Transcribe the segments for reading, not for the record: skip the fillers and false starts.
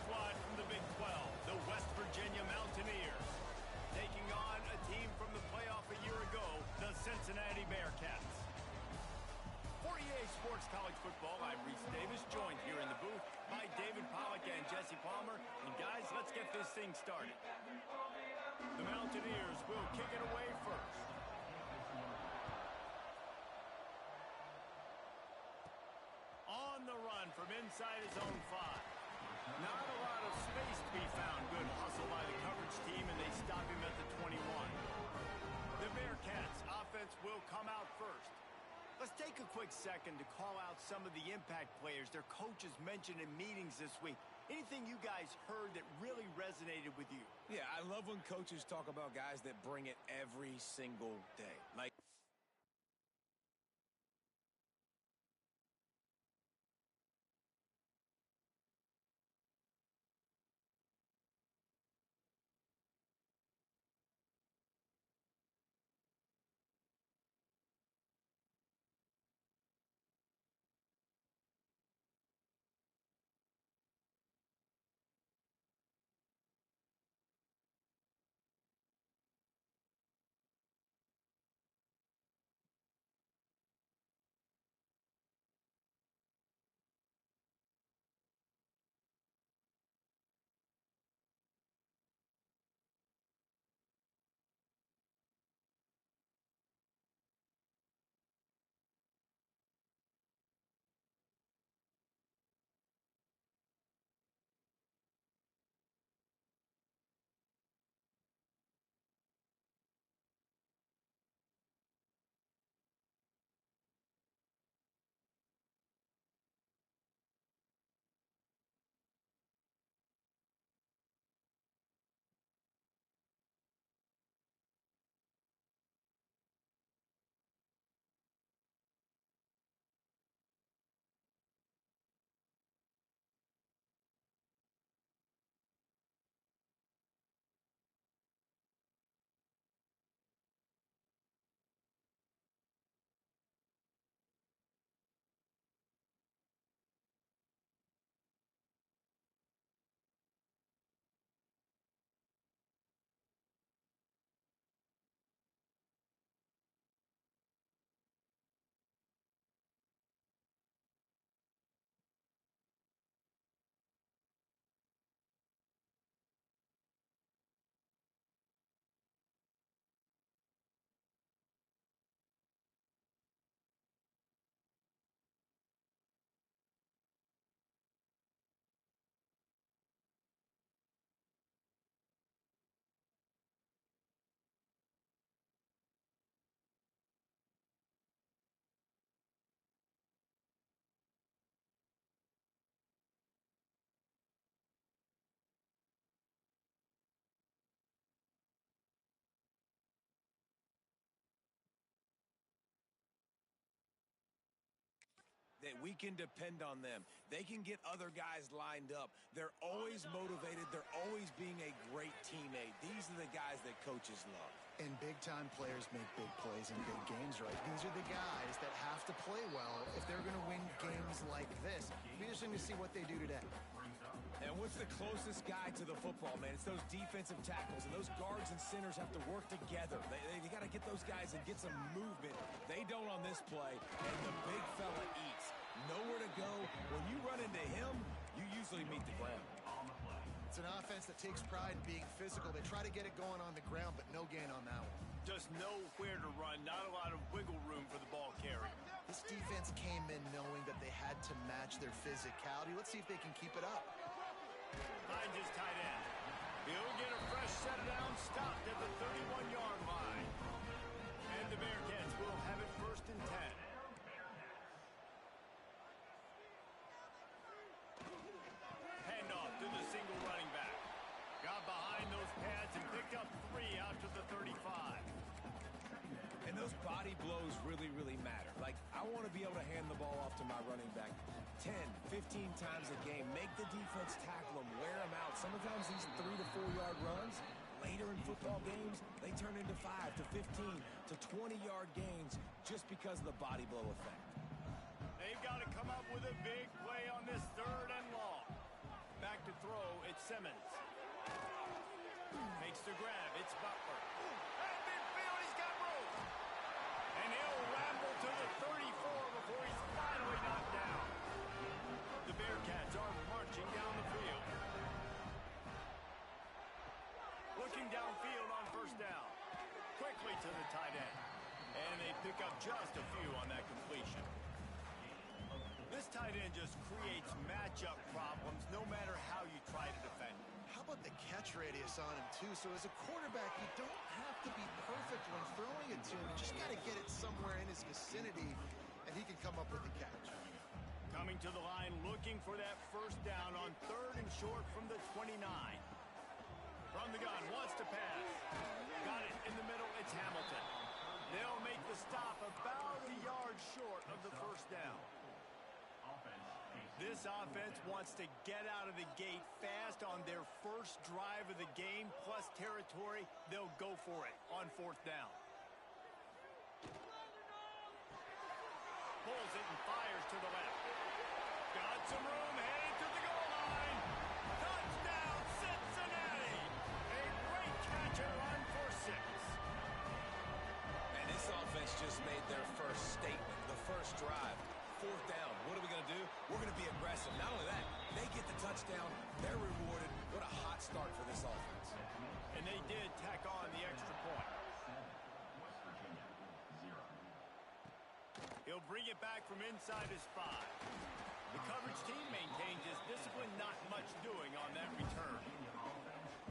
squad from the Big 12, the West Virginia Mountaineers, taking on a team from the playoff a year ago, the Cincinnati Bearcats. For EA Sports College Football, I'm Reese Davis, joined here in the booth by David Pollack and Jesse Palmer. And guys, let's get this thing started. The Mountaineers will kick it away first. On the run from inside his own 5. Not a lot of space to be found. Good hustle by the coverage team, and they stop him at the 21. The Bearcats offense will come out first. Let's take a quick second to call out some of the impact players their coaches mentioned in meetings this week. Anything you guys heard that really resonated with you? Yeah, I love when coaches talk about guys that bring it every single day. Like... that we can depend on them. They can get other guys lined up. They're always motivated. They're always being a great teammate. These are the guys that coaches love. And big-time players make big plays in big games, right? These are the guys that have to play well if they're going to win games like this. It'll be interesting to see what they do today. And what's the closest guy to the football, man? It's those defensive tackles, and those guards and centers have to work together. They got to get those guys and get some movement. They don't on this play, and the big fella eats. Nowhere to go. When you run into him, you usually meet the ground. It's an offense that takes pride in being physical. They try to get it going on the ground, but no gain on that one. Just nowhere to run, not a lot of wiggle room for the ball carrier. This defense came in knowing that they had to match their physicality. Let's see if they can keep it up. Finds his tight end. He'll get a fresh set down, stopped at the 31-yard line. And the Bearcats will have it 1st and 10. Handoff to the single running back. Got behind those pads and picked up 3 out to the 35. And those body blows really, really matter. Like, I want to be able to hand the ball off to my running back 10, 15 times a game. Make the defense tackle him, wear him out. Sometimes these 3 to 4 yard runs, later in football games, they turn into 5 to 15 to 20-yard gains just because of the body blow effect. They've got to come up with a big play on this 3rd and long. Back to throw, it's Simmons. Makes the grab, it's Butler. At midfield, he's got room. And he'll ramble to the 34 before he's finally knocked down. The Bearcats are marching down the field. Looking downfield on first down. Quickly to the tight end. And they pick up just a few on that completion. This tight end just creates matchup problems no matter how you try to defend him. How about the catch radius on him, too? So as a quarterback, you don't have to be perfect when throwing it to him. You just got to get it somewhere in his vicinity, and he can come up with the catch. Coming to the line, looking for that first down on 3rd and short from the 29. From the gun, wants to pass. Got it in the middle, it's Hamilton. They'll make the stop about a yard short of the first down. This offense wants to get out of the gate fast on their first drive of the game, plus territory. They'll go for it on 4th down. Pulls it and fires to the left. Got some room, headed to the goal line. Touchdown, Cincinnati! A great catch and run for 6. And this offense just made their first statement, the first drive. 4th down. What are we going to do? We're going to be aggressive. Not only that, they get the touchdown. They're rewarded. What a hot start for this offense. And they did tack on the extra point. He'll bring it back from inside his 5. The coverage team maintains his discipline, not much doing on that return.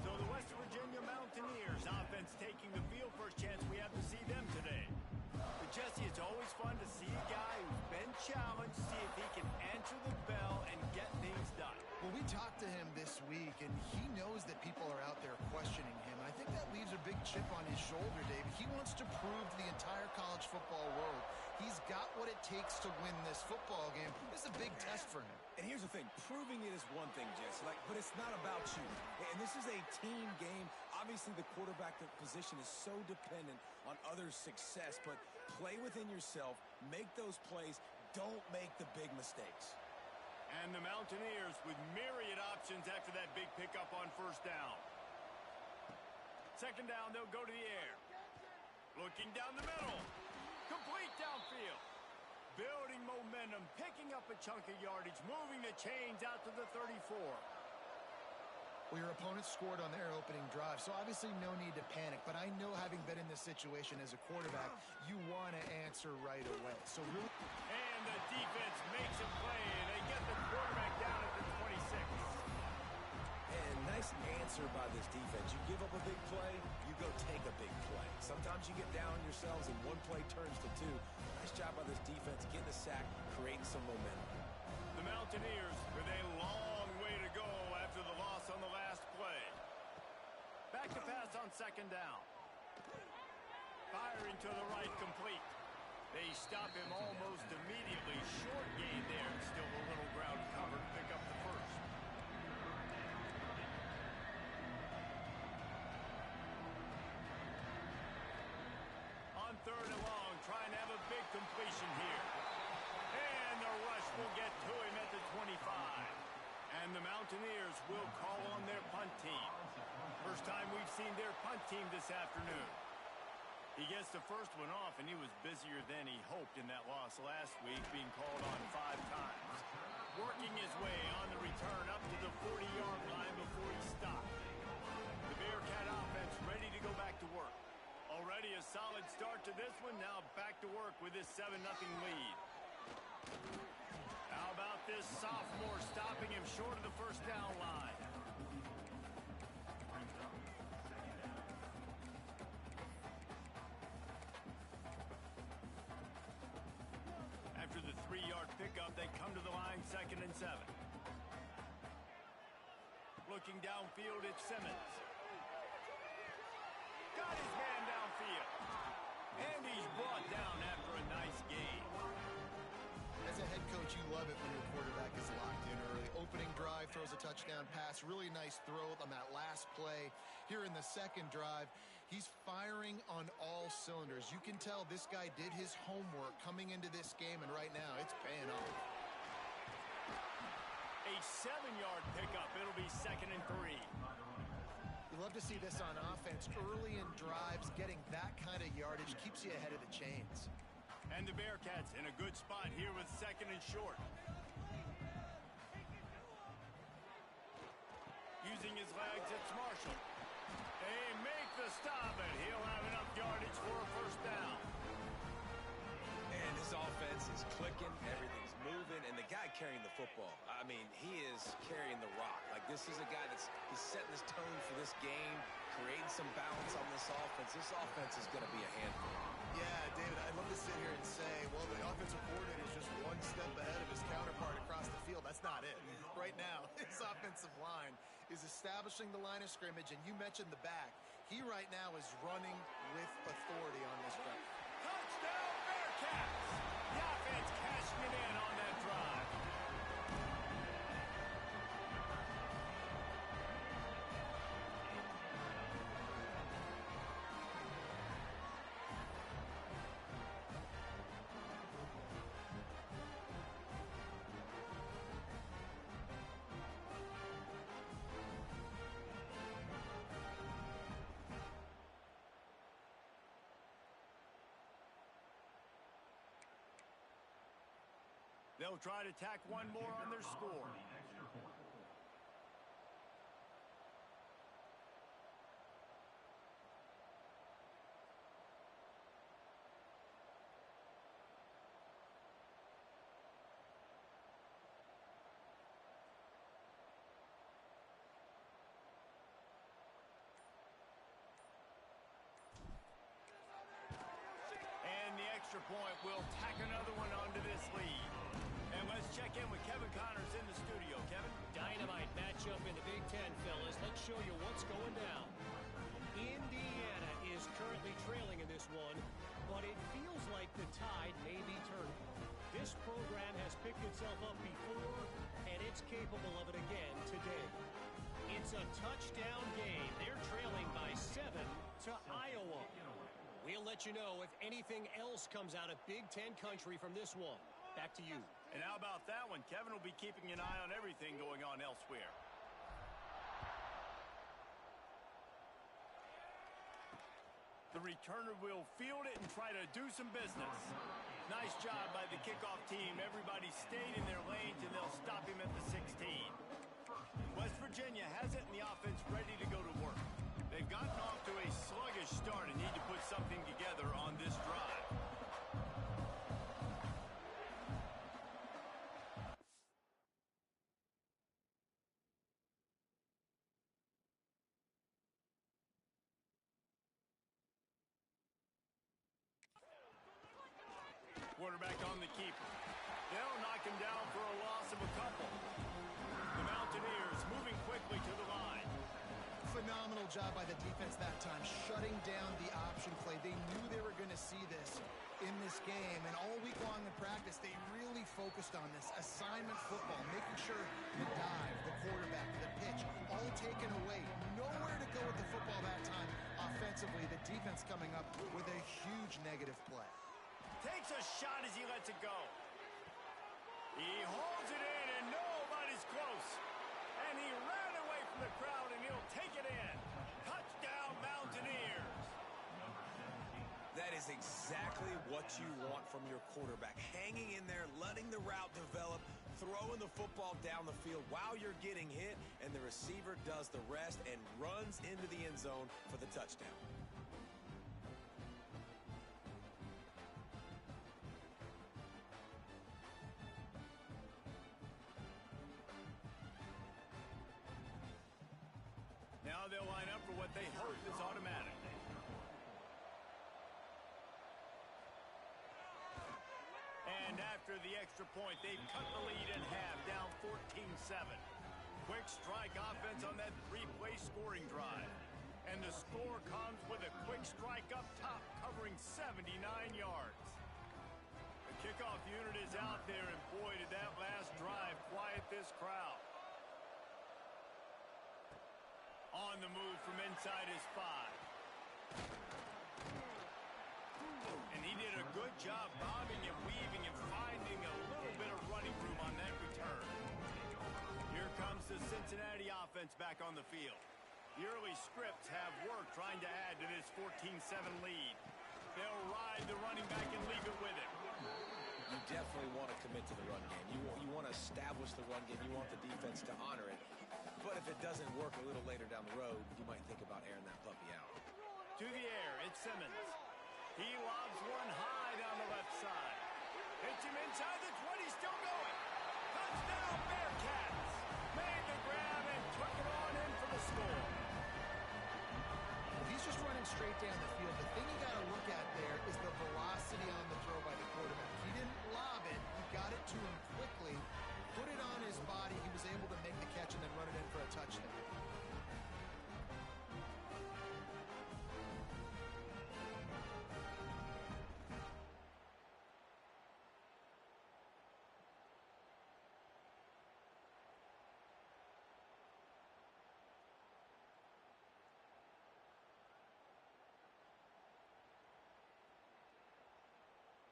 So the West Virginia Mountaineers offense taking the field. First chance we have to see them today. But Jesse, it's always fun to see a guy who's been challenged, see if he can answer the bell and get things done. Well, we talked to him this week, and he knows that people are out there questioning him. And I think that leaves a big chip on his shoulder, David. He wants to prove to the entire college football world he's got what it takes to win this football game. This is a big test for him. And here's the thing. Proving it is one thing, Jesse, but it's not about you. And this is a team game. Obviously, the quarterback position is so dependent on others' success, but play within yourself, make those plays, don't make the big mistakes. And the Mountaineers with myriad options after that big pickup on first down. 2nd down, they'll go to the air. Looking down the middle. Complete downfield. Building momentum, picking up a chunk of yardage, moving the chains out to the 34. Well, your opponent scored on their opening drive, so obviously no need to panic. But I know, having been in this situation as a quarterback, you want to answer right away. So really... And the defense makes a play. They get the quarterback down at the 26. And nice answer by this defense. You give up a big play, you go take a big play. Sometimes you get down on yourselves and one play turns to 2. Nice job by this defense, getting a sack, creating some momentum. The Mountaineers with a long way to go after the loss on the last play. Back to pass on 2nd down. Firing to the right, complete. They stop him almost immediately. Short gain there. Still a little ground covered. Pick up the first. On 3rd and long, trying to have a big completion here. And the rush will get to him at the 25. And the Mountaineers will call on their punt team. First time we've seen their punt team this afternoon. He gets the first one off, and he was busier than he hoped in that loss last week, being called on 5 times. Working his way on the return up to the 40-yard line before he stopped. The Bearcat offense ready to go back to work. Already a solid start to this one. Now back to work with this 7-0 lead. How about this sophomore stopping him short of the first down line? After the 3-yard pickup, they come to the line 2nd and 7. Looking downfield, it's Simmons. Got his man downfield. And he's brought down after a nice game. As a head coach, you love it when your quarterback is locked in early. Opening drive, throws a touchdown pass. Really nice throw on that last play. Here in the 2nd drive, he's firing on all cylinders. You can tell this guy did his homework coming into this game, and right now it's paying off. A 7-yard pickup. It'll be 2nd and 3. You love to see this on offense. Early in drives, getting that kind of yardage keeps you ahead of the chains. And the Bearcats in a good spot here with 2nd and short. Using his legs, it's Marshall. They make the stop, and he'll have enough yardage for a 1st down. And this offense is clicking, everything's moving, and the guy carrying the football, I mean, he is carrying the rock. Like, this is a guy he's setting this tone for this game, creating some balance on this offense. This offense is going to be a handful. Yeah, David, I'd love to sit here and say, well, the offensive coordinator is just one step ahead of his counterpart across the field. That's not it. Right now, his offensive line is establishing the line of scrimmage, and you mentioned the back. He right now is running with authority on this drive. Touchdown, Bearcats! The offense cashing it in on that drive. They'll try to tack one more on their score. And the extra point will tack another one onto this lead. And let's check in with Kevin Connors in the studio. Kevin? Dynamite matchup in the Big Ten, fellas. Let's show you what's going down. Indiana is currently trailing in this one, but it feels like the tide may be turning. This program has picked itself up before, and it's capable of it again today. It's a touchdown game. They're trailing by 7 to Iowa. We'll let you know if anything else comes out of Big Ten country from this one. Back to you. And how about that one? Kevin will be keeping an eye on everything going on elsewhere. The returner will field it and try to do some business. Nice job by the kickoff team. Everybody stayed in their lanes, and they'll stop him at the 16. West Virginia has it, and the offense ready to go to work. They've gotten off to a sluggish start and need to put something together on this drive. Quarterback on the keeper. They'll knock him down for a loss of a couple. The Mountaineers moving quickly to the line. Phenomenal job by the defense that time, shutting down the option play. They knew they were going to see this in this game, and all week long in practice, they really focused on this assignment football, making sure the dive, the quarterback, the pitch, all taken away. Nowhere to go with the football that time. Offensively, the defense coming up with a huge negative play. Takes a shot as he lets it go. He holds it in, and nobody's close. And he ran away from the crowd, and he'll take it in. Touchdown, Mountaineers. That is exactly what you want from your quarterback. Hanging in there, letting the route develop, throwing the football down the field while you're getting hit, and the receiver does the rest and runs into the end zone for the touchdown. Now they'll line up for what they hope is automatic. And after the extra point, they've cut the lead in half, down 14-7. Quick strike offense on that three-play scoring drive. And the score comes with a quick strike up top, covering 79 yards. The kickoff unit is out there, and boy, did that last drive quiet this crowd. On the move from inside his 5. And he did a good job bobbing and weaving and finding a little bit of running room on that return. offense back on the field. The early scripts have worked trying to add to this 14-7 lead. They'll ride the running back and leave it with him. You definitely want to commit to the run game. You want to establish the run game. You want the defense to honor it. But if it doesn't work a little later down the road, you might think about airing that puppy out. To the air, it's Simmons. He lobs one high down the left side. Hits him inside the 20, still going. Touchdown, Bearcats! Made the grab and took it on in for the score. Well, he's just running straight down the field. The thing you got to look at there is the velocity on the throw by the quarterback. He didn't lob it. He got it to him quickly, put it on his body. He was able to make the catch and then run it in for a touchdown.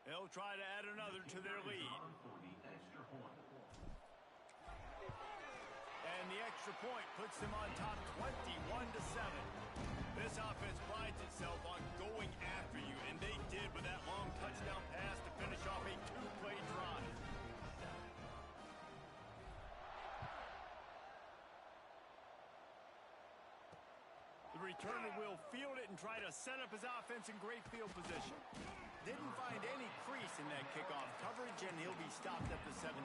They'll try to add another to their lead. And the extra point puts them on top 21-7. This offense prides itself on going after you, and they did with that long touchdown pass to finish off a two-play drive. The returner will field it and try to set up his offense in great field position. Didn't find any crease in that kickoff coverage, and he'll be stopped at the 17.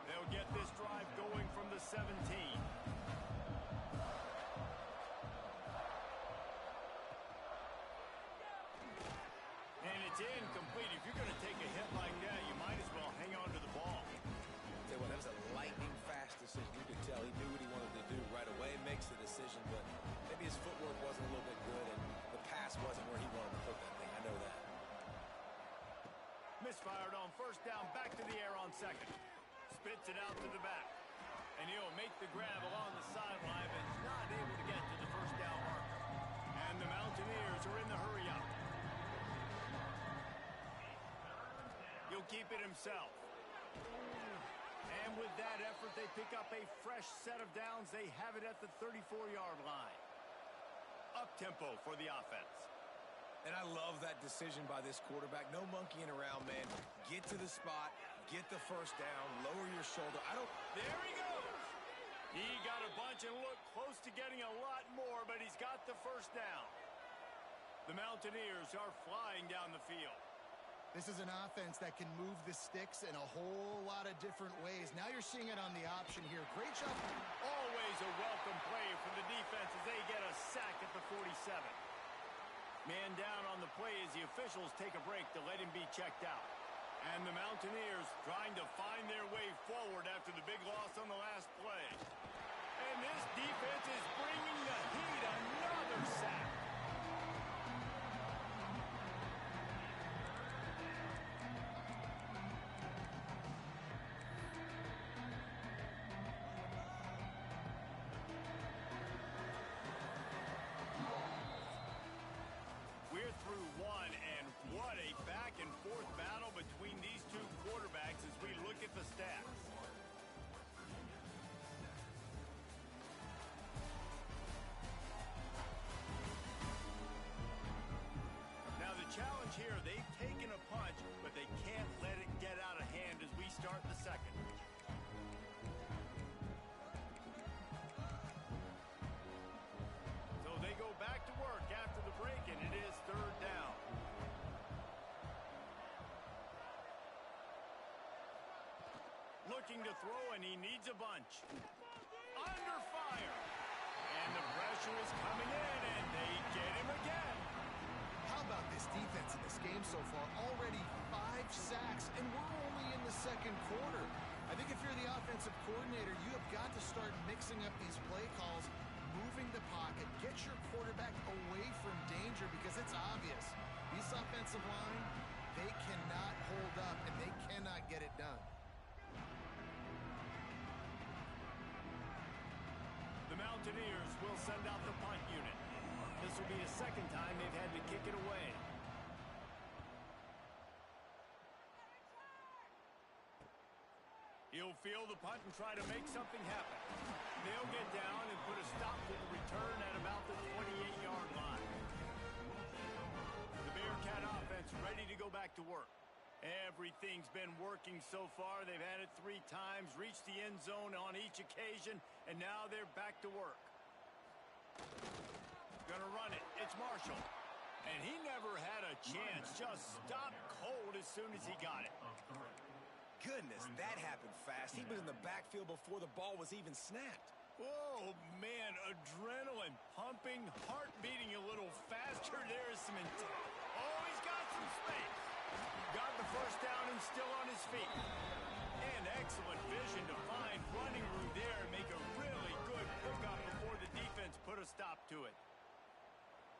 They'll get this drive going from the 17. And it's incomplete. If you're going to take a hit like that, you might as well hang on to the ball. Tell you what, that was a lightning-fast decision. You could tell he knew what he wanted to do right away, makes the decision, but maybe his footwork wasn't a little bit good, and the pass wasn't where he wanted to put that thing. I know that. Misfired on first down, back to the air on second. Spits it out to the back. And he'll make the grab along the sideline, but he's not able to get to the first down marker. And the Mountaineers are in the hurry-up. He'll keep it himself. And with that effort, they pick up a fresh set of downs. They have it at the 34-yard line. Up-tempo for the offense. And I love that decision by this quarterback. No monkeying around, man. Get to the spot, get the first down, lower your shoulder. There he goes. He got a bunch and looked close to getting a lot more, but he's got the first down. The Mountaineers are flying down the field. This is an offense that can move the sticks in a whole lot of different ways. Now you're seeing it on the option here. Great job. Always a welcome play from the defense as they get a sack at the 47. Man down on the play as the officials take a break to let him be checked out. And the Mountaineers trying to find their way forward after the big loss on the last play. And this defense is bringing the heat. Another sack. We're through one, and what a back-and-forth battle between these two quarterbacks as we look at the stats. Now the challenge here, they've taken a punch, but they can't let it get out of hand as we start the second. So they go back to work after the break, and it is third down. Looking to throw, and he needs a bunch. Under fire. And the pressure is coming in, and they get him again. How about this defense in this game so far? Already 5 sacks, and we're only in the second quarter. I think if you're the offensive coordinator, you have got to start mixing up these play calls, moving the pocket, get your quarterback away from danger because it's obvious. This offensive line, they cannot hold up, and they cannot get it done. The Mountaineers will send out the punt unit. This will be the second time they've had to kick it away. He'll field the punt and try to make something happen. They'll get down and put a stop to the return at about the 28-yard line. The Bearcat offense ready to go back to work. Everything's been working so far. They've had it 3 times, reached the end zone on each occasion, and now they're back to work. Gonna run it. It's Marshall. And he never had a chance. Just stopped cold as soon as he got it. Goodness, that happened fast. He was in the backfield before the ball was even snapped. Oh, man, adrenaline pumping, heart beating a little faster. There is some intent. Oh, he's got some space. Got the first down and still on his feet. And excellent vision to find running room there and make a really good pickup before the defense put a stop to it.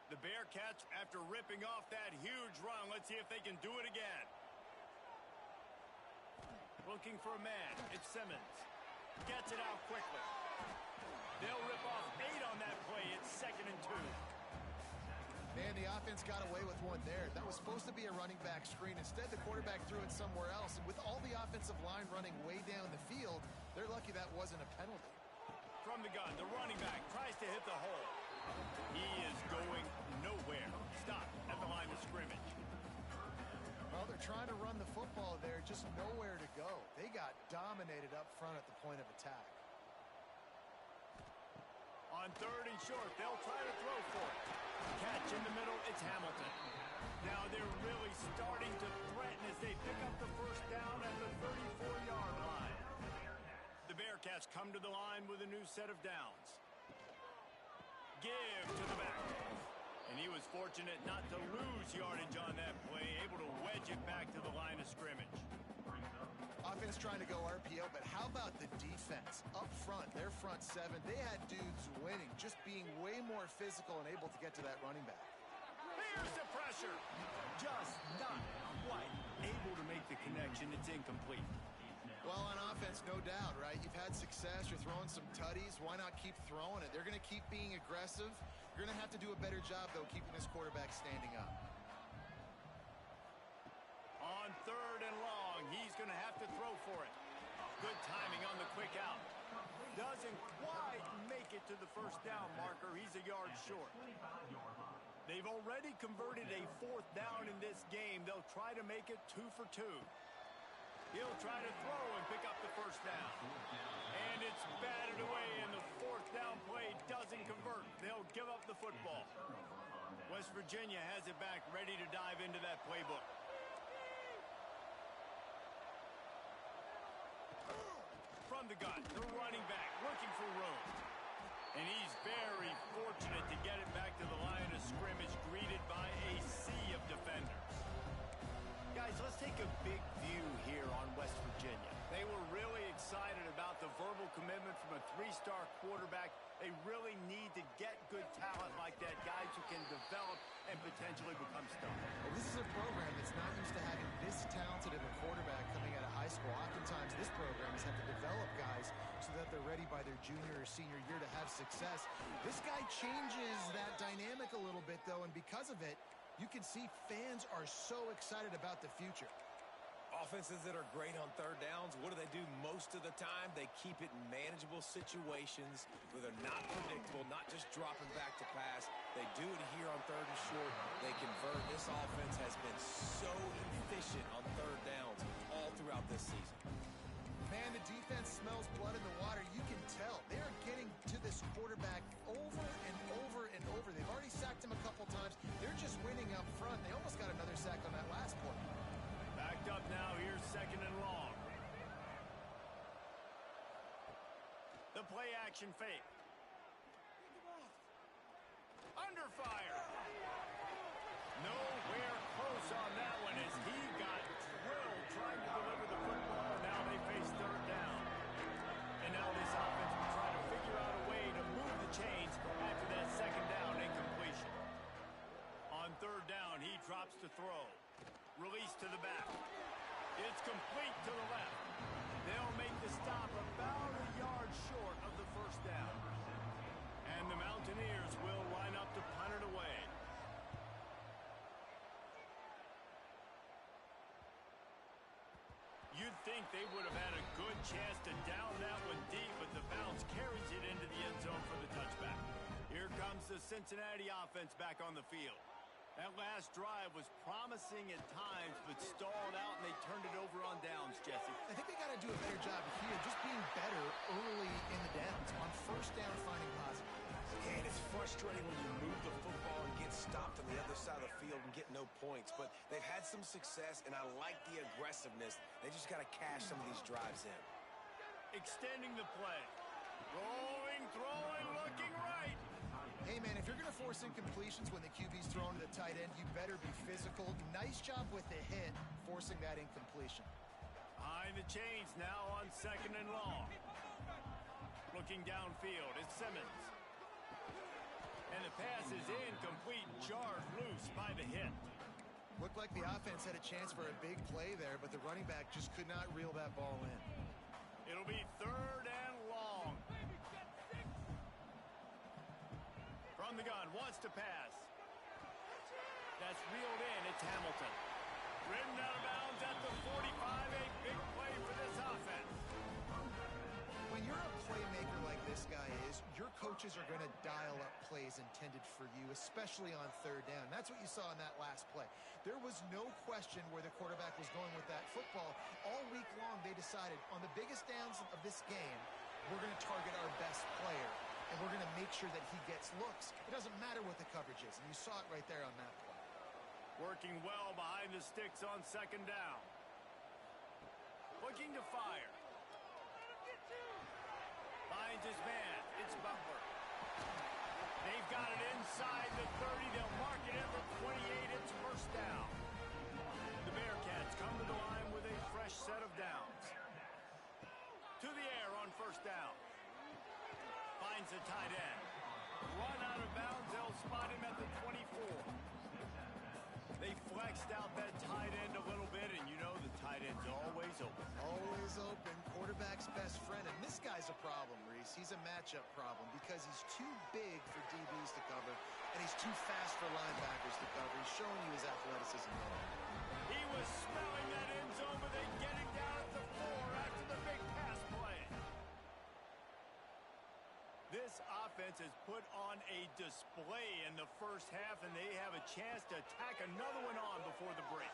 The Bearcats, after ripping off that huge run, let's see if they can do it again. Looking for a man. It's Simmons. Gets it out quickly. They'll rip off 8 on that play. It's 2nd and 2. Man, the offense got away with one there. That was supposed to be a running back screen. Instead, the quarterback threw it somewhere else. And with all the offensive line running way down the field, they're lucky that wasn't a penalty. From the gun, the running back tries to hit the hole. He is going nowhere. Stop at the line of scrimmage. Well, they're trying to run the football there, just nowhere to go. They got dominated up front at the point of attack. On 3rd and short, they'll try to throw for it. Catch in the middle, it's Hamilton. Now they're really starting to threaten as they pick up the first down at the 34-yard line. The Bearcats come to the line with a new set of downs. Give to the back. And he was fortunate not to lose yardage on that play, able to wedge it back to the line of scrimmage. Offense trying to go RPO, but how about the defense? Up front, their front 7, they had dudes winning, just being way more physical and able to get to that running back. Here's the pressure. Just not quite able to make the connection. It's incomplete. Well, on offense, no doubt, right? You've had success. You're throwing some tutties. Why not keep throwing it? They're going to keep being aggressive. You're going to have to do a better job, though, keeping this quarterback standing up. On 3rd and long, he's going to have to throw for it. Good timing on the quick out. Doesn't quite make it to the first down marker. He's a yard short. They've already converted a 4th down in this game. They'll try to make it 2 for 2. He'll try to throw and pick up the first down. And it's batted away, and the 4th down play doesn't convert. They'll give up the football. West Virginia has it back, ready to dive into that playbook. From the gun, the running back looking for room. And he's very fortunate to get it back to the line of scrimmage, greeted by a sea of defenders. Guys, let's take a big view here on West Virginia. They were really excited about the verbal commitment from a 3-star quarterback. They really need to get good talent like that, guys who can develop and potentially become stars. Well, this is a program that's not used to having this talented of a quarterback coming out of high school. Oftentimes, this program has had to develop guys so that they're ready by their junior or senior year to have success. This guy changes that dynamic a little bit, though, and because of it, you can see fans are so excited about the future. Offenses that are great on 3rd downs, what do they do most of the time? They keep it in manageable situations where they're not predictable, not just dropping back to pass. They do it here on 3rd and short. They convert. This offense has been so efficient on 3rd downs all throughout this season. Man, the defense smells blood in the water. You can tell. They're getting to this quarterback over and over and over. They've already sacked him a couple times. They're just winning up front. They almost got another sack on that last play. Backed up now. Here's 2nd and long. The play action fake. Under fire. Nowhere close on that one as he got drilled trying to deliver the football. Now they face 3rd down. And now this offense will try to figure out a way to move the chains after that 2nd down incompletion. On 3rd down, he drops to throw. Release to the back. It's complete to the left. They'll make the stop about a yard short of the first down. And the Mountaineers will line up to punt it away. You'd think they would have had a good chance to down that one deep, but the bounce carries it into the end zone for the touchback. Here comes the Cincinnati offense back on the field. That last drive was promising at times, but stalled out, and they turned it over on downs, Jesse. I think they got to do a better job here, just being better early in the downs, on first down, finding positive. And it's frustrating when you move the football and get stopped on the other side of the field and get no points. But they've had some success, and I like the aggressiveness. They just got to cash some of these drives in. Extending the play. Rolling, throwing, looking right. Hey, man, if you're going to force incompletions when the QB's thrown to the tight end, you better be physical. Nice job with the hit, forcing that incompletion. Behind the chains now on 2nd and long. Looking downfield, it's Simmons. And the pass is incomplete, jarred loose by the hit. Looked like the offense had a chance for a big play there, but the running back just could not reel that ball in. It'll be 3rd and long. From the gun, wants to pass. That's reeled in, it's Hamilton. Ridden out of bounds at the 45, a big play for this offense. When you're a playmaker like this guy is, your coaches are going to dial up plays intended for you, especially on 3rd down. That's what you saw in that last play. There was no question where the quarterback was going with that football. All week long, they decided on the biggest downs of this game, we're going to target our best player, and we're going to make sure that he gets looks. It doesn't matter what the coverage is, and you saw it right there on that play. Working well behind the sticks on 2nd down. Looking to fire. Finds his man. It's Butler. They've got it inside the 30. They'll mark it at the 28. It's 1st down. The Bearcats come to the line with a fresh set of downs. To the air on 1st down. Finds the tight end. Run out of bounds. They'll spot him at the 24. They flexed out that tight end a little bit, and you know the tight end's always open. Always open. Quarterback's best friend. And this guy's a problem, Reese. He's a matchup problem because he's too big for DBs to cover, and he's too fast for linebackers to cover. He's showing you his athleticism. He was smelling that end zone, but they get him down at the 4 after the big pass play. This offense has put on a display in the first half, and they have a chance to tack another one on before the break.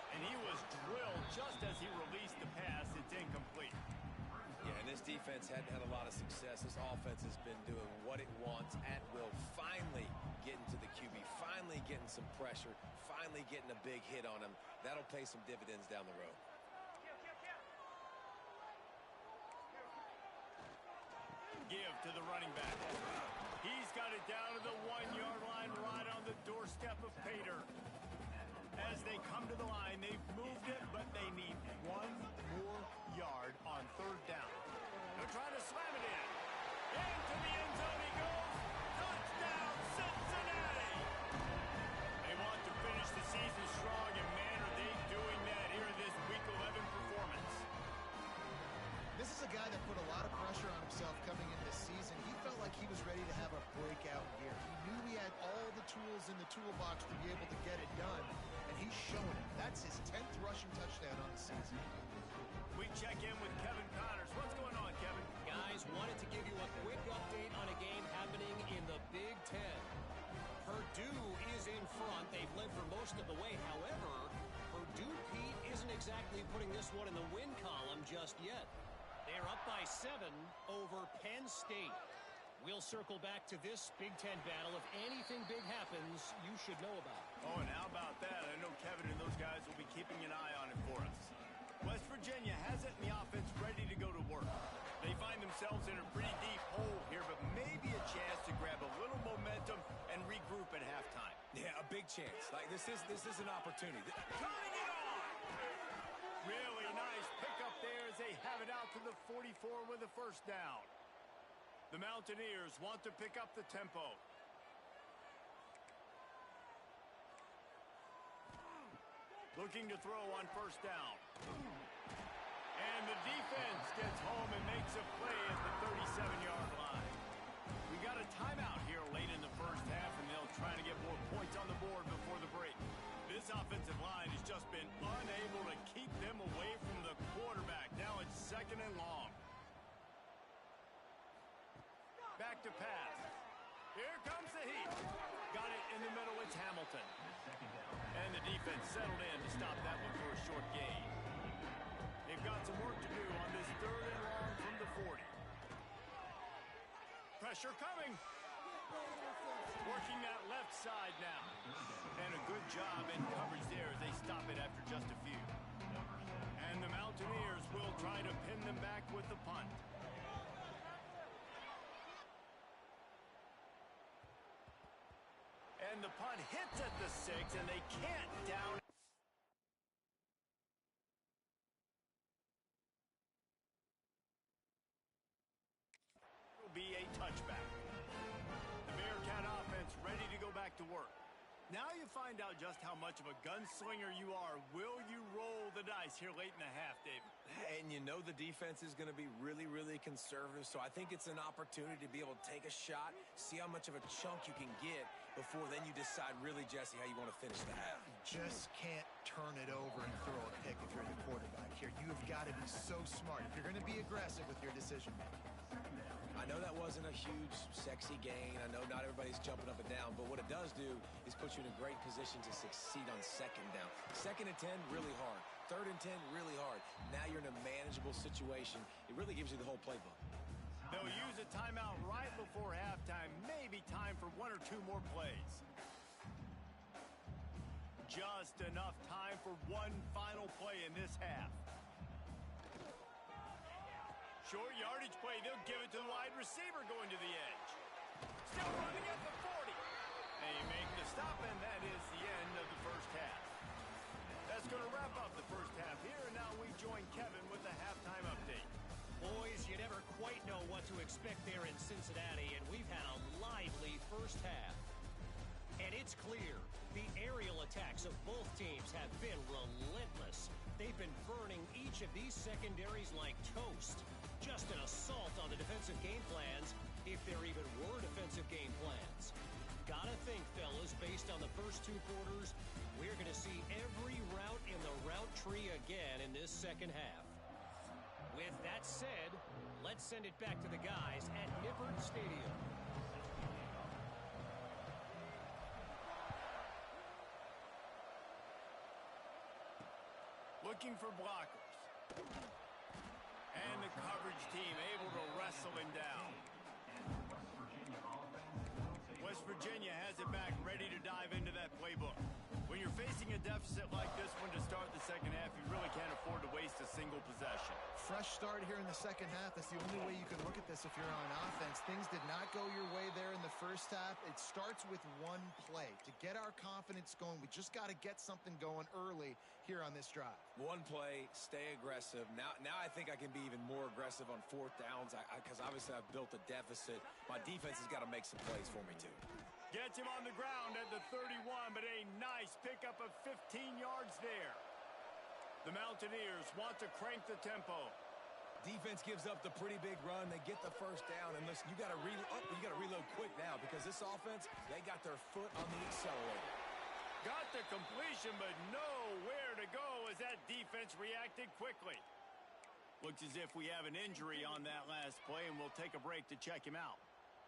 And he was drilled just as he released the pass. It's incomplete. Yeah, and this defense hadn't had a lot of success. This offense has been doing what it wants at will. Finally getting to the QB, finally getting some pressure, finally getting a big hit on him. That'll pay some dividends down the road. Give to the running back. He's got it down to the 1-yard line, right on the doorstep of Pater. As they come to the line, they've moved it, but they need 1 more yard on 3rd down. They're trying to slam it in. Into the end zone he goes. Touchdown, Cincinnati! They want to finish the season strong, and man, are they doing that here in this Week 11 performance. This is a guy that put a lot of pressure on himself coming into this season. He felt like he was ready to have a breakout year. He knew he had all the tools in the toolbox to be able to get it done, and he's showing it. That's his 10th rushing touchdown on the season. We check in with Kevin Connors. What's going on, Kevin? Guys, wanted to give you a quick update on a game happening in the Big Ten. Purdue is in front. They've led for most of the way. However, Purdue, Pete, isn't exactly putting this one in the win column just yet. They're up by 7 over Penn State. We'll circle back to this Big Ten battle. If anything big happens, you should know about it. Oh, and how about that? I know Kevin and those guys will be keeping an eye on it for us. West Virginia has it in the offense ready to go to work. They find themselves in a pretty deep hole here, but maybe a chance to grab a little momentum and regroup at halftime. Yeah, a big chance. Like this is an opportunity. Turning it on! Really nice pickup there as they have it out to the 44 with a 1st down. The Mountaineers want to pick up the tempo. Looking to throw on 1st down. And the defense gets home and makes a play at the 37-yard line. We got a timeout here late in the first half, and they'll try to get more points on the board before the break. This offensive line has just been unable to keep them away from the quarterback. Now it's 2nd and long. Back to pass. Here comes the heat. Got it in the middle. It's Hamilton. And the defense settled in to stop that one for a short gain. They've got some work to do on this 3rd and long from the 40. Pressure coming. Working that left side now. And a good job in coverage there as they stop it after just a few. And the Mountaineers will try to pin them back with the punt. And the punt hits at the 6, and they can't down. Will be a touchback. The Bearcat offense ready to go back to work. Now you find out just how much of a gunslinger you are. Will you roll the dice here late in the half, David? And you know the defense is going to be really, really conservative, so I think it's an opportunity to be able to take a shot, see how much of a chunk you can get before then you decide really, Jesse, how you want to finish the half. You just can't turn it over and throw a pick if you're the quarterback here. You have got to be so smart if you're going to be aggressive with your decision making. I know that wasn't a huge, sexy gain. I know not everybody's jumping up and down, but what it does do is put you in a great position to succeed on 2nd down. 2nd and 10, really hard. 3rd and 10, really hard. Now you're in a manageable situation. It really gives you the whole playbook. They'll use a timeout right before halftime. Maybe time for 1 or 2 more plays. Just enough time for one final play in this half. Short yardage play. They'll give it to the wide receiver going to the edge. Still running at the 40. They make the stop, and that is the end of the first half. That's going to wrap up the first half here, and now we join Kevin with the halftime update. Boys, you never quite know what to expect there in Cincinnati, and we've had a lively first half. And it's clear, the aerial attacks of both teams have been relentless. They've been burning each of these secondaries like toast. Just an assault on the defensive game plans, if there even were defensive game plans. Gotta think, fellas, based on the first 2 quarters, we're going to see every route in the route tree again in this second half. With that said, let's send it back to the guys at Nippert Stadium. Looking for blockers. And the coverage team able to wrestle him down. West Virginia has it back, ready to dive into that playbook. When you're facing a deficit like this one to start the second half, you really can't afford to waste a single possession. Fresh start here in the second half. That's the only way you can look at this if you're on offense. Things did not go your way there in the first half. It starts with one play. To get our confidence going, we just got to get something going early here on this drive. One play, stay aggressive. Now I think I can be even more aggressive on 4th downs because obviously I've built a deficit. My defense has got to make some plays for me too. Gets him on the ground at the 31, but a nice pickup of 15 yards there. The Mountaineers want to crank the tempo. Defense gives up the pretty big run. They get the first down, and listen, you got to reload quick now because this offense, they got their foot on the accelerator. Got the completion, but nowhere to go as that defense reacted quickly. Looks as if we have an injury on that last play, and we'll take a break to check him out.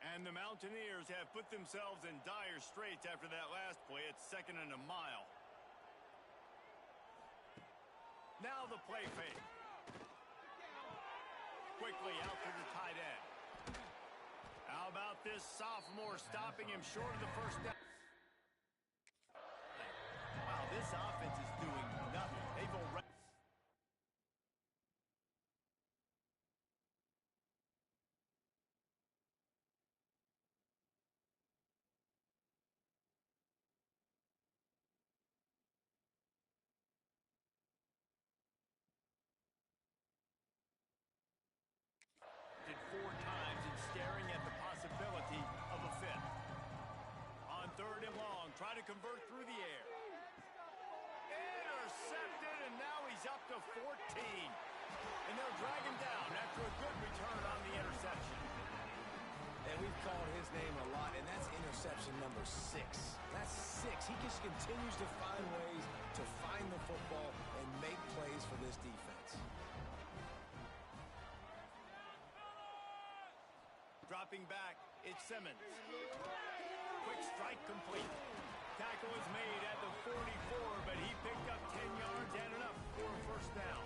And the Mountaineers have put themselves in dire straits after that last play. It's 2nd and a mile. Now the play fake. Quickly out to the tight end. How about this sophomore stopping him short of the first down? Wow, this offense is doing nothing. They've already... Try to convert through the air. Intercepted, and now he's up to 14. And they'll drag him down after a good return on the interception. And we've called his name a lot, and that's interception number 6. That's 6. He just continues to find ways to find the football and make plays for this defense. Dropping back, it's Simmons. Quick strike complete. Tackle is made at the 44, but he picked up 10 yards and enough for a first down.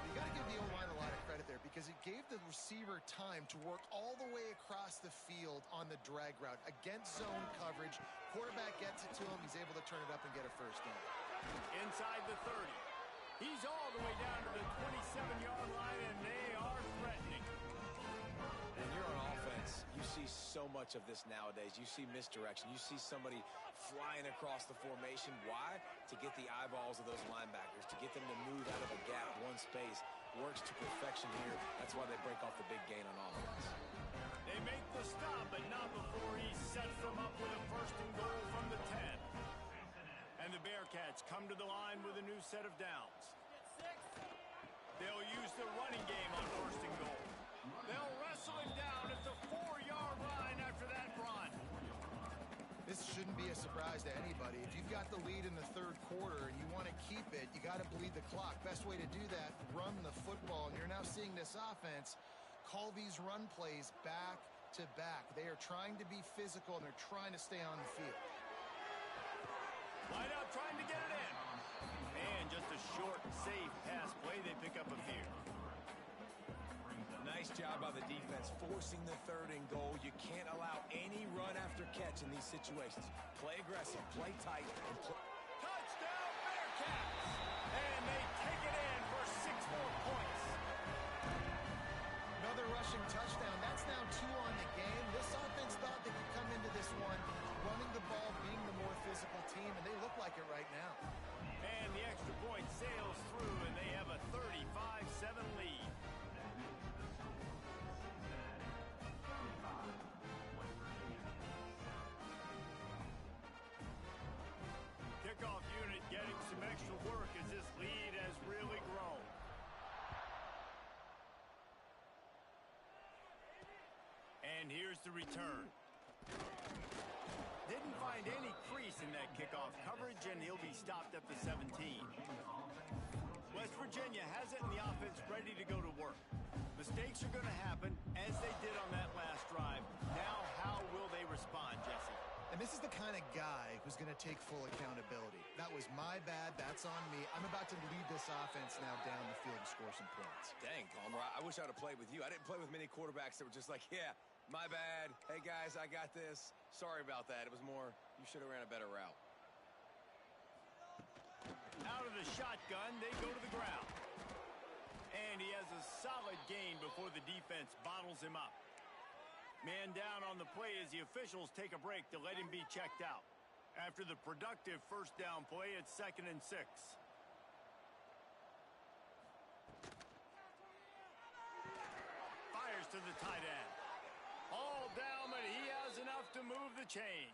You got to give the O-line a lot of credit there because it gave the receiver time to work all the way across the field on the drag route against zone coverage. Quarterback gets it to him. He's able to turn it up and get a first down. Inside the 30. He's all the way down to the 27-yard line, and they are threatening. And you're on offense. You see so much of this nowadays. You see misdirection. You see somebody flying across the formation. Why? To get the eyeballs of those linebackers, to get them to move out of a gap, one space. Works to perfection here. That's why they break off the big gain on offense. They make the stop, but not before he sets them up with a first and goal from the 10. And the Bearcats come to the line with a new set of downs. They'll use the running game on first and goal. They'll wrestle him down at the 4-yard line after that run. This shouldn't be a surprise to anybody. If you've got the lead in the third quarter and you want to keep it, you got to bleed the clock. Best way to do that, run the football. And you're now seeing this offense call these run plays back to back. They are trying to be physical, and they're trying to stay on the field. Line out trying to get it in. And just a short, safe pass play. They pick up a few. Nice job by the defense, forcing the third and goal. You can't allow any run after catch in these situations. Play aggressive, play tight, and play. Touchdown, Bearcats! And they take it in for 6 more points. Another rushing touchdown. That's now 2 on the game. This offense thought they could come into this one running the ball, being the more physical team, and they look like it right now. And the extra point sails through, and they have a 35-7 lead. Kickoff unit getting some extra work as this lead has really grown. And here's the return. Didn't find any crease in that kickoff coverage, and he'll be stopped at the 17. West Virginia has it, and the offense ready to go to work. Mistakes are going to happen, as they did on that last drive. Now, how will they respond, Jesse? And this is the kind of guy who's going to take full accountability. That was my bad. That's on me. I'm about to lead this offense now down the field and score some points. Dang, Palmer, I wish I would have played with you. I didn't play with many quarterbacks that were just like, yeah, my bad. Hey, guys, I got this. Sorry about that. It was more, you should have ran a better route. Out of the shotgun, they go to the ground. And he has a solid gain before the defense bottles him up. Man down on the play as the officials take a break to let him be checked out. After the productive first down play, it's 2nd and 6. Fires to the tight end. All down, but he has enough to move the chains.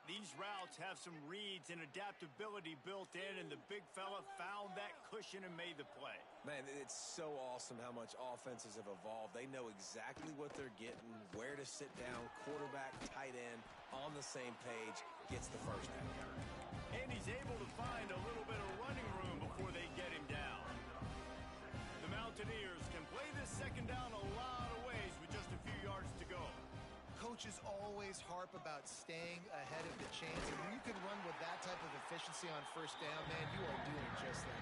These routes have some reads and adaptability built in, and the big fella found that cushion and made the play. Man, it's so awesome how much offenses have evolved. They know exactly what they're getting, where to sit down, quarterback, tight end, on the same page, gets the first down. And he's able to find a little bit of running room before they get him down. The Mountaineers can play this second down a lot of ways with just a few yards to go. Coaches always harp about staying ahead of the chains, and when you can run with that type of efficiency on first down, man, you are doing just that.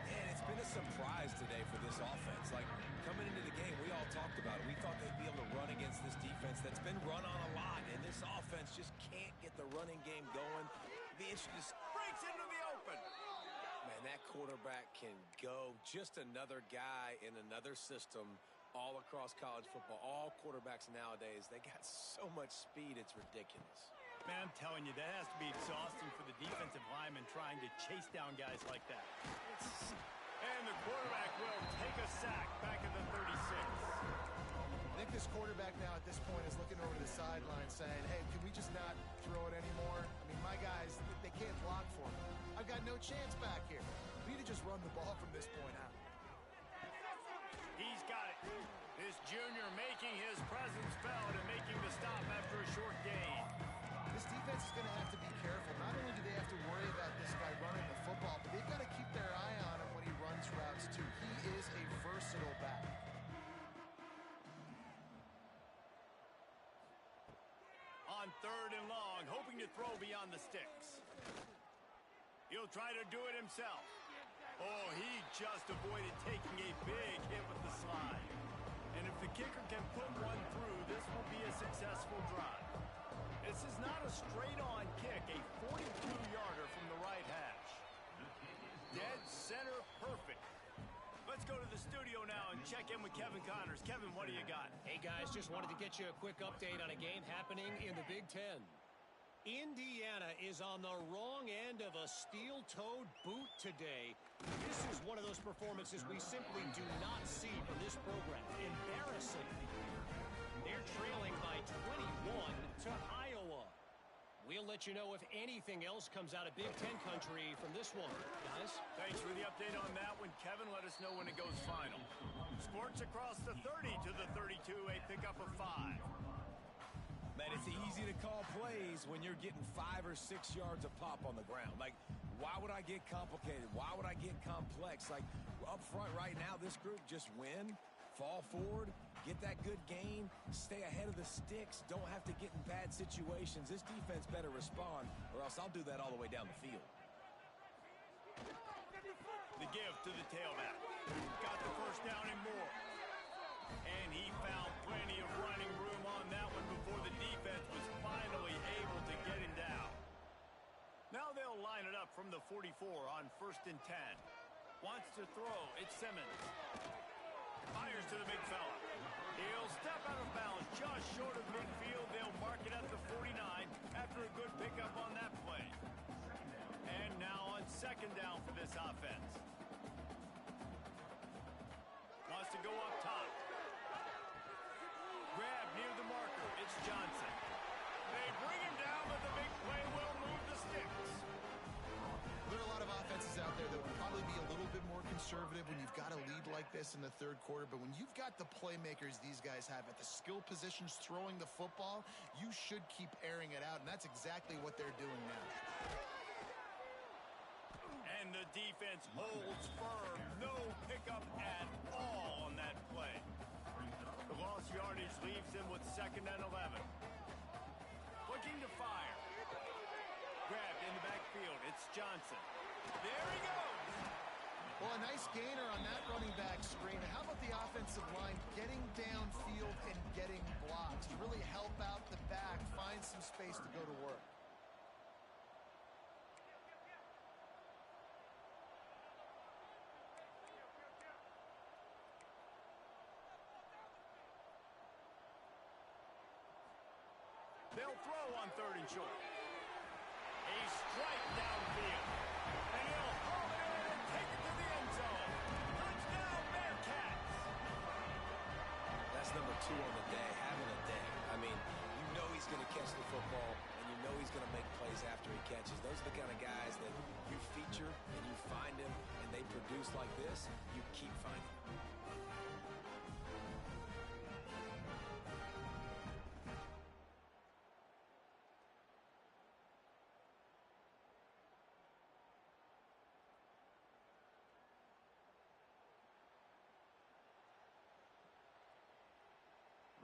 And it's been a surprise today for this offense. Like, coming into the game, we all talked about it. We thought they'd be able to run against this defense that's been run on a lot, and this offense just can't get the running game going. It'd be interesting to Breaks into the open. Man, that quarterback can go. Just another guy in another system all across college football. All quarterbacks nowadays, they got so much speed, it's ridiculous. Man, I'm telling you, that has to be exhausting for the defensive lineman trying to chase down guys like that. And the quarterback will take a sack back at the 36. I think this quarterback now at this point is looking over the sideline saying, hey, can we just not throw it anymore? I mean, my guys, they can't block for me. I've got no chance back here. We need to just run the ball from this point out. He's got it. This junior making his presence 3rd and long, hoping to throw beyond the sticks. He'll try to do it himself. Oh, he just avoided taking a big hit with the slide. And if the kicker can put one through, this will be a successful drive. This is not a straight-on kick, a 42-yarder from the right hash. Dead center perfect. Let's go to the studio now and check in with Kevin Connors. Kevin, what do you got? Hey, guys, just wanted to get you a quick update on a game happening in the Big Ten. Indiana is on the wrong end of a steel-toed boot today. This is one of those performances we simply do not see from this program. Embarrassing. They're trailing by 21 to Iowa. We'll let you know if anything else comes out of Big Ten country from this one. Guys? Thanks for the update on that one, Kevin. Let us know when it goes final. Sports across the 30 to the 32, a pickup of 5. Man, it's easy to call plays when you're getting 5 or 6 yards of pop on the ground. Like, why would I get complicated? Why would I get complex? Like, up front right now, this group just win, fall forward, get that good gain, stay ahead of the sticks, don't have to get in bad situations. This defense better respond, or else I'll do that all the way down the field. The give to the tailback. Got the first down and more. And he found plenty of running room on that one before the defense was finally able to get him down. Now they'll line it up from the 44 on 1st and 10. Wants to throw. It's Simmons. Fires to the big fella. He'll step out of bounds just short of midfield. They'll mark it at the 49 after a good pickup on that play. And now on 2nd down for this offense. Wants to go up top. Grab near the marker. It's Johnson. They bring him down, but the big play will move the sticks. There are a lot of offenses out there that will probably be a little bit more conservative when you've got a lead like this in the 3rd quarter. But when you've got the playmakers these guys have at the skill positions throwing the football, you should keep airing it out. And that's exactly what they're doing now. And the defense holds firm. No pickup at all on that play. The lost yardage leaves them with 2nd and 11. Looking to fire. Grabbed in the backfield. It's Johnson. There he goes. Well, a nice gainer on that running back screen. And how about the offensive line getting downfield and getting blocks to really help out the back, find some space to go to work. They'll throw on 3rd and short. A strike downfield. And he'll haul it in and take it to the end zone. Touchdown, Bearcats! That's number 2 on the day, having a day. I mean, you know he's going to catch the football, and you know he's going to make plays after he catches. Those are the kind of guys that you feature and you find him, and they produce like this, you keep finding them.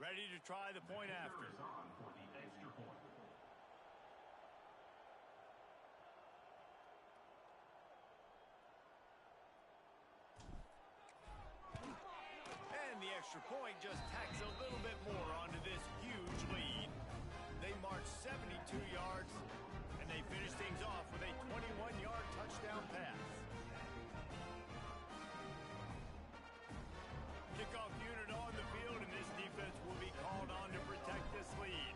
Ready to try the point after. And the extra point just tacks a little bit more onto this huge lead. They march 72 yards, and they finish things off with a 21-yard touchdown pass. Kickoff unit on the field, and this defense will be called on to protect this lead.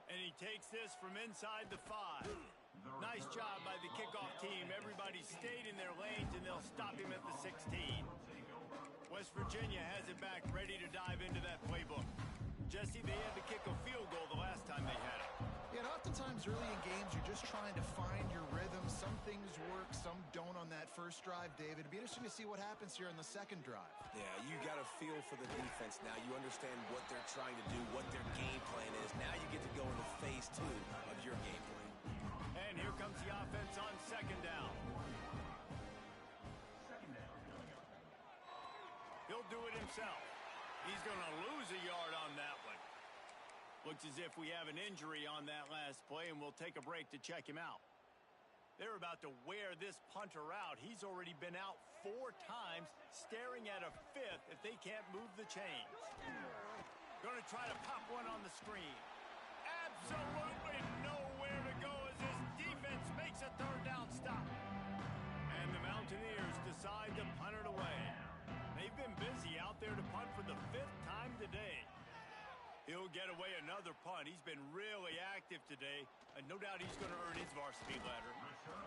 And he takes this from inside the 5. Nice job by the kickoff team. Everybody stayed in their lanes, and they'll stop him at the 16. West Virginia has it back, ready to dive into that playbook. Jesse, they had to kick a field goal the last time they had it. Yeah, and oftentimes early in games, you're just trying to find your rhythm. Some things work, some don't on that first drive, David. It'd be interesting to see what happens here on the 2nd drive. Yeah, you got a feel for the defense now. You understand what they're trying to do, what their game plan is. Now you get to go into phase 2 of your game plan. And here comes the offense on 2nd down. He'll do it himself. He's going to lose a yard on that one. Looks as if we have an injury on that last play, and we'll take a break to check him out. They're about to wear this punter out. He's already been out 4 times, staring at a 5th if they can't move the chains. Going to try to pop one on the screen. Absolutely nowhere to go as this defense makes a 3rd down stop. And the Mountaineers decide to punt it away. They've been busy out there to punt for the 5th time today. He'll get away another punt. He's been really active today, and no doubt he's going to earn his varsity letter.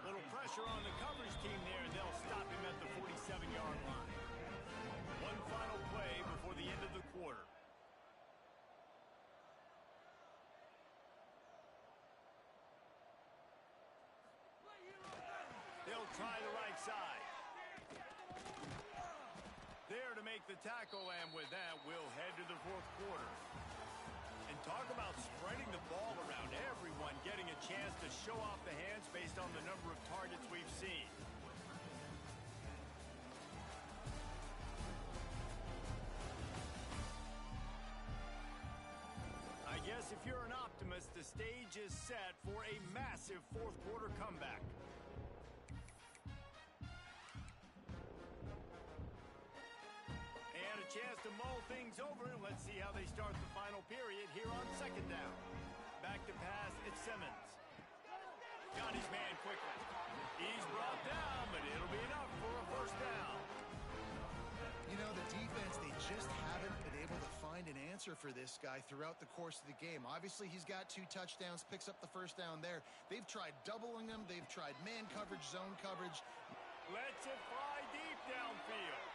Little pressure on the coverage team there, and they'll stop him at the 47-yard line. One final play before the end of the quarter. They'll try the right side. There to make the tackle, and with that, we'll head to the 4th quarter. And talk about spreading the ball around, everyone getting a chance to show off the hands based on the number of targets we've seen. I guess if you're an optimist, the stage is set for a massive 4th quarter comeback. And a chance to mull things over, and let's see how they start the final period here on 2nd down. Back to pass, it's Simmons. Got his man quickly. He's brought down, but it'll be enough for a 1st down. You know, the defense, they just haven't been able to find an answer for this guy throughout the course of the game. Obviously, he's got 2 touchdowns, picks up the 1st down there. They've tried doubling him. They've tried man coverage, zone coverage. Lets it fly deep downfield.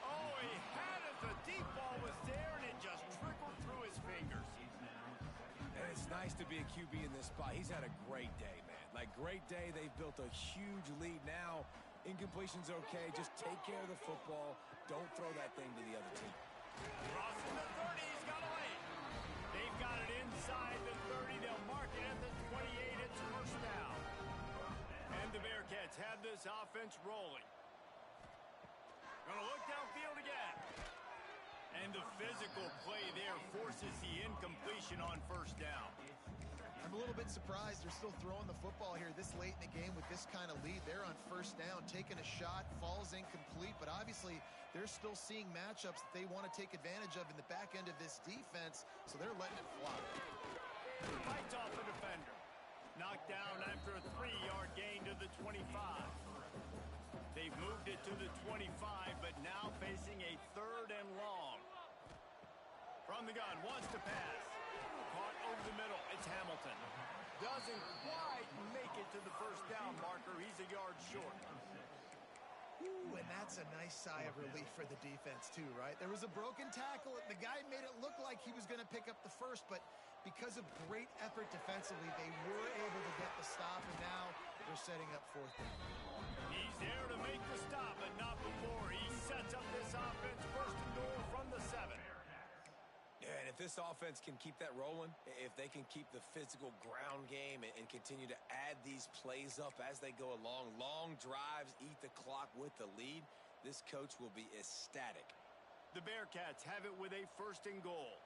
Oh, he had it. The deep ball was there, and it just trickled through his fingers. And it's nice to be a QB in this spot. He's had a great day, man. Like, great day. They've built a huge lead now. Incompletion's okay. Just take care of the football. Don't throw that thing to the other team. Crossing the 30, he's got away. They've got it inside the 30. They'll mark it at the 28. It's 1st down. And the Bearcats have this offense rolling. Gonna look downfield again. And the physical play there forces the incompletion on 1st down. I'm a little bit surprised they're still throwing the football here this late in the game with this kind of lead. They're on 1st down, taking a shot, falls incomplete, but obviously they're still seeing matchups that they want to take advantage of in the back end of this defense, so they're letting it fly. Fights off a defender. Knocked down after a 3-yard gain to the 25. They've moved it to the 25, but now facing a 3rd and long. From the gun, wants to pass. Caught over the middle. It's Hamilton. Doesn't quite make it to the 1st down marker. He's a yard short. Ooh, and that's a nice sigh of relief for the defense, too, right? There was a broken tackle. The guy made it look like he was going to pick up the 1st, but because of great effort defensively, they were able to get the stop, and now they're setting up 4th down. He's there to make the stop, but not before. He sets up this offense 1st and goal from the 7. Yeah, and if this offense can keep that rolling, if they can keep the physical ground game and continue to add these plays up as they go along, long drives, eat the clock with the lead, this coach will be ecstatic. The Bearcats have it with a 1st and goal.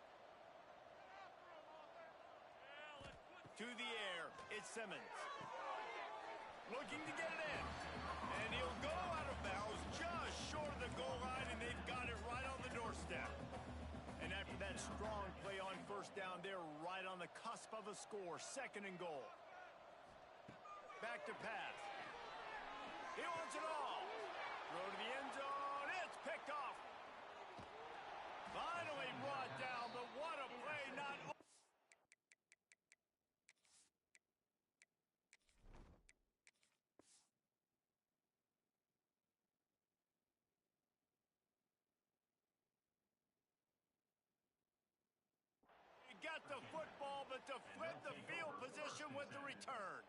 To the air, it's Simmons. Looking to get it in. And he'll go out of bounds just short of the goal line, and they've got it right on the doorstep. And after that strong play on 1st down, they're right on the cusp of a score. 2nd and goal. Back to pass. He wants it all. Throw to the end zone. It's picked off. Finally brought down, but what a play. Not got the football, but to flip the field position with the return.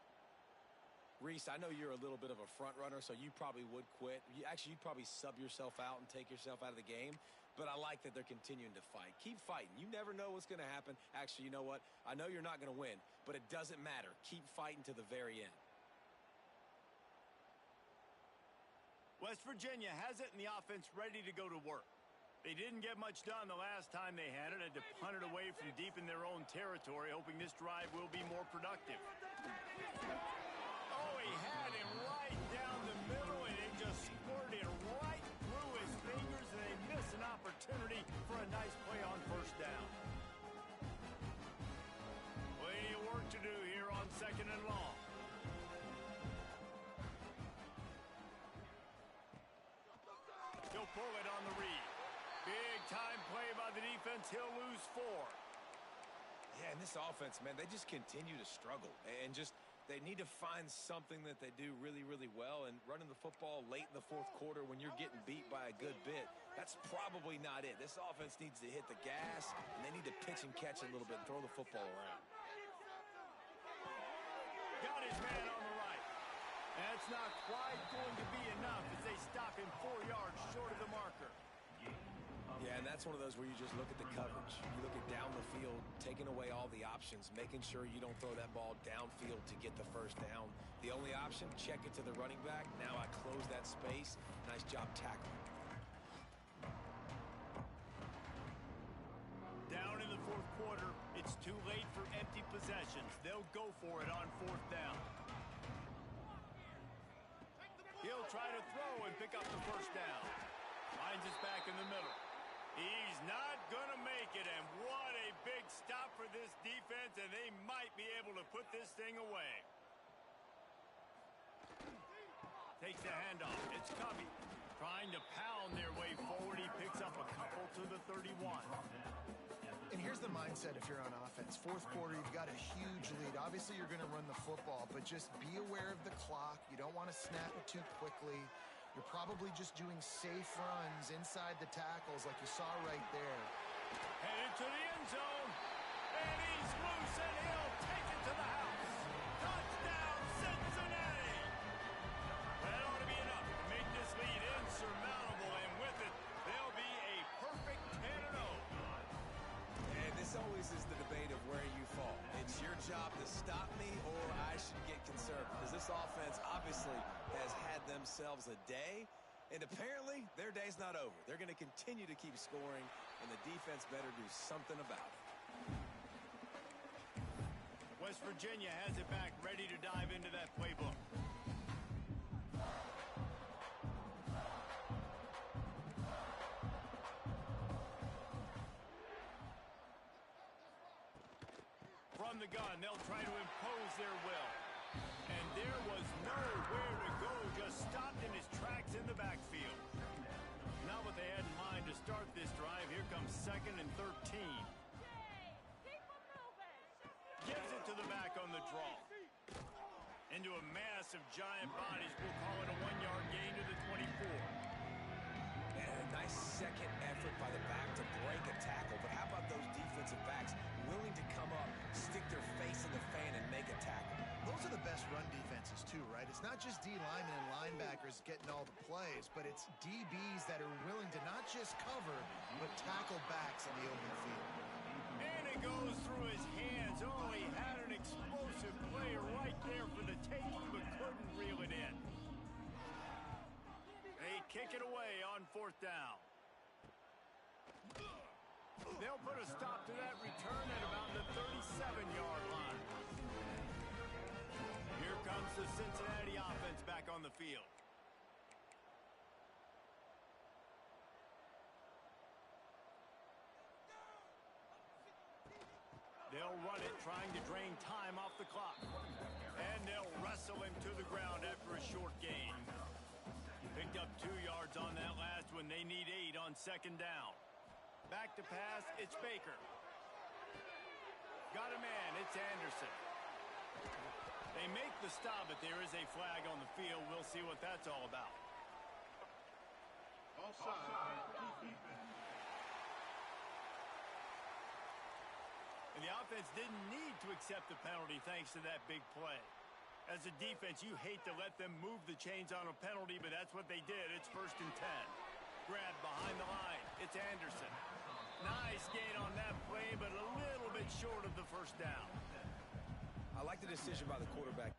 Reese, I know you're a little bit of a front runner, so you probably would quit. You'd probably sub yourself out and take yourself out of the game, but I like that they're continuing to fight. Keep fighting. You never know what's going to happen. Actually, you know what? I know you're not going to win, but it doesn't matter. Keep fighting to the very end. West Virginia has it, and the offense ready to go to work. They didn't get much done the last time they had it. Had to punt it away from deep in their own territory, hoping this drive will be more productive. Oh, he had him right down the middle, and it just squirted right through his fingers, and they miss an opportunity for a nice play on first down. Plenty of work to do here on 2nd and long. He'll pull it on the read. Big time play by the defense. He'll lose 4. Yeah, and this offense, man, they just continue to struggle. And just, they need to find something that they do really, really well. And running the football late in the 4th quarter when you're getting beat by a good bit, that's probably not it. This offense needs to hit the gas, and they need to pitch and catch a little bit and throw the football around. Got his man on the right. That's not quite going to be enough as they stop him 4 yards short of the marker. Yeah, and that's one of those where you just look at the coverage. You look at down the field, taking away all the options, making sure you don't throw that ball downfield to get the first down. The only option, check it to the running back. Now I close that space. Nice job tackling. Down in the 4th quarter, it's too late for empty possessions. They'll go for it on 4th down. He'll try to throw and pick up the first down. Finds us back in the middle. He's not going to make it, and what a big stop for this defense, and they might be able to put this thing away. Takes the handoff. It's Covey trying to pound their way forward. He picks up a couple to the 31. And here's the mindset if you're on offense. 4th quarter, you've got a huge lead. Obviously, you're going to run the football, but just be aware of the clock. You don't want to snap it too quickly. You're probably just doing safe runs inside the tackles like you saw right there. Headed to the end zone, and he's loose, and he'll take it to the house. Touchdown, Cincinnati! That ought to be enough to make this lead insurmountable, and with it, they'll be a perfect 10-0. And this always is the debate of where you fall. It's your job to stop me, or I should get concerned, because this offense obviously has had themselves a day, and apparently their day's not over. They're going to continue to keep scoring, and the defense better do something about it. West Virginia has it back, ready to dive into that playbook. From the gun, they'll try to impose their will. And there was nowhere to go, just stopped in his tracks in the backfield. Not what they had in mind to start this drive. Here comes 2nd and 13. Gives it to the back on the draw. Into a mass of giant bodies. We'll call it a 1-yard gain to the 24. And a nice second effort by the back to break a tackle. But how about those defensive backs willing to come up, stick their face in the fan, and make a tackle? Those are the best run defenses, too, right? It's not just D linemen and linebackers getting all the plays, but it's DBs that are willing to not just cover, but tackle backs in the open field. And it goes through his hands. Oh, he had an explosive play right there for the taking, but couldn't reel it in. They kick it away on 4th down. They'll put a stop to that return at about the 37-yard line. Here comes the Cincinnati offense back on the field. They'll run it, trying to drain time off the clock. And they'll wrestle him to the ground after a short gain. Picked up 2 yards on that last one. They need 8 on 2nd down. Back to pass, it's Baker. Got a man, it's Anderson. They make the stop, but there is a flag on the field. We'll see what that's all about. And the offense didn't need to accept the penalty thanks to that big play. As a defense, you hate to let them move the chains on a penalty, but that's what they did. It's 1st and 10. Grab behind the line. It's Anderson. Nice gain on that play, but a little bit short of the first down. I like the decision by the quarterback.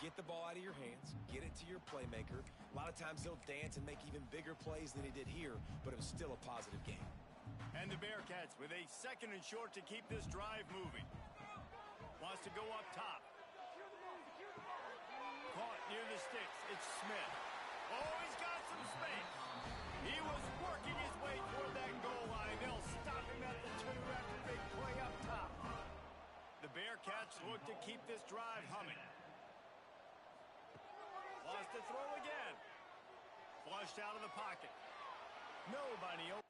Get the ball out of your hands, get it to your playmaker. A lot of times he'll dance and make even bigger plays than he did here, but it was still a positive game. And the Bearcats with a 2nd and short to keep this drive moving. Wants to go up top. Caught near the sticks. It's Smith. Oh, he's got some space. He was working his way toward that goal line. They'll stop him at the 2 after a big play up top. The Bearcats look to keep this drive humming. Wants to throw again. Flushed out of the pocket. Nobody open.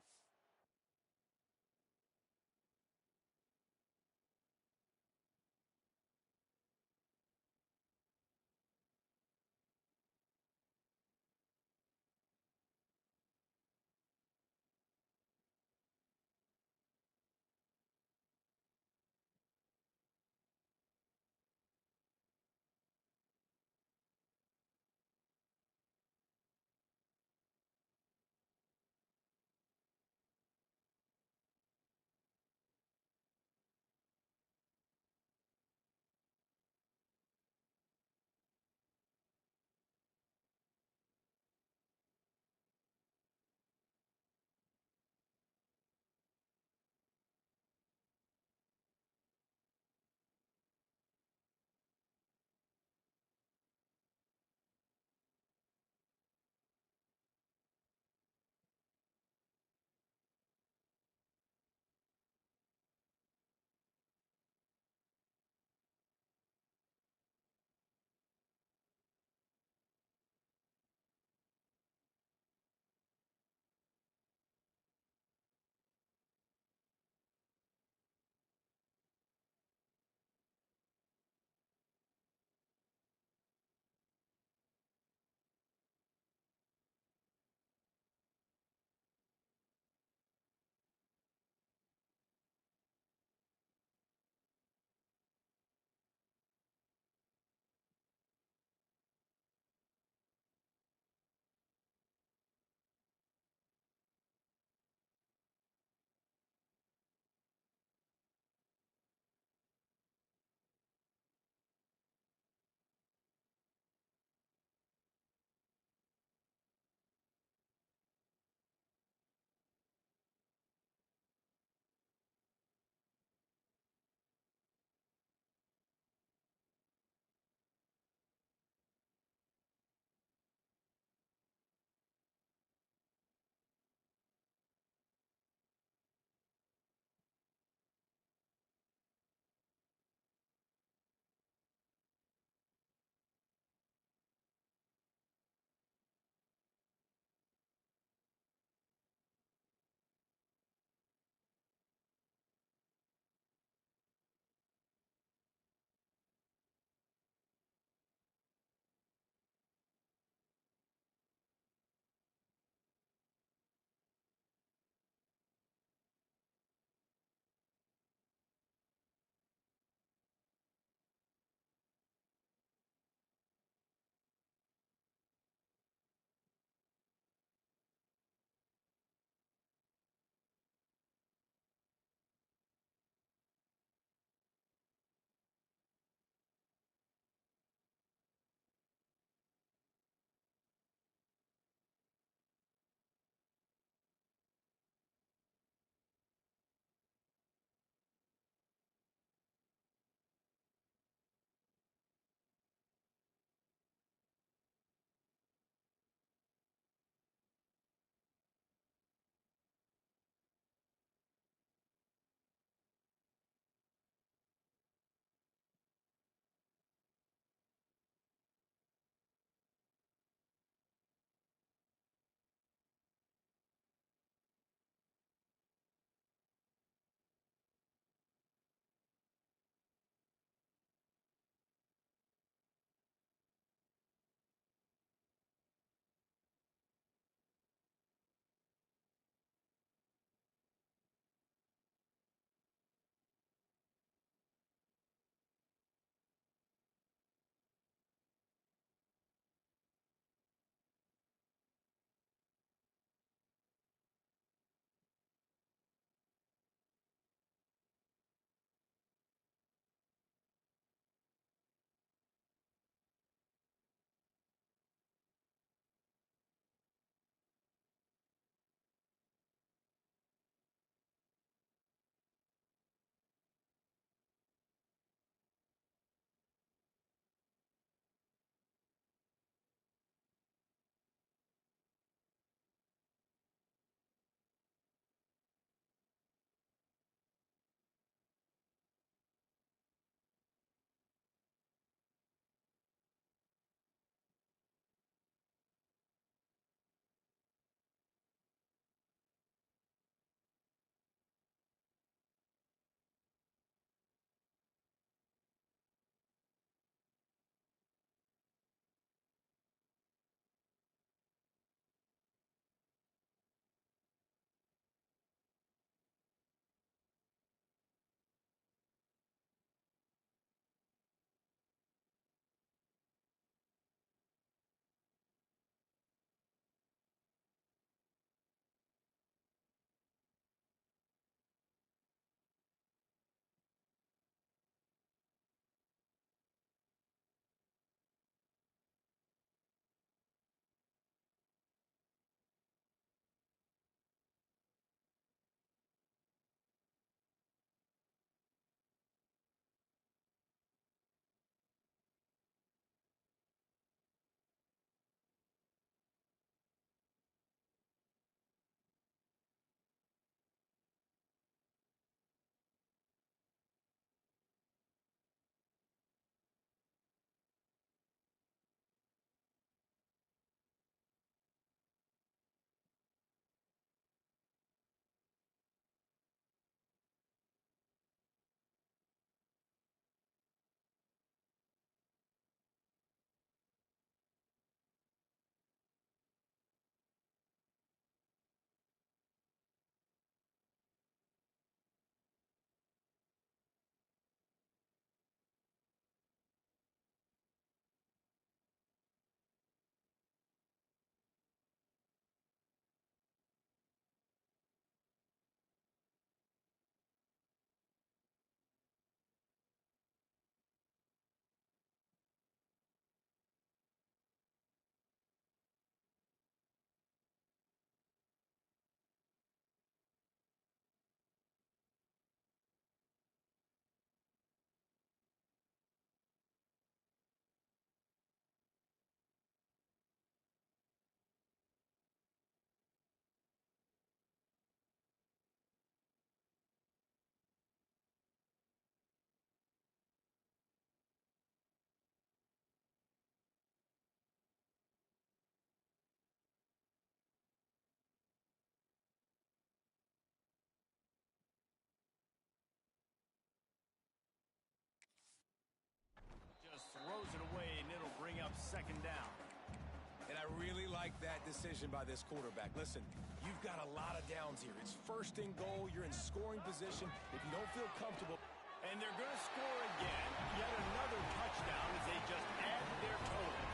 like that decision by this quarterback. Listen, you've got a lot of downs here. It's first and goal. You're in scoring position. If you don't feel comfortable. And they're going to score again. Yet another touchdown as they just add their total.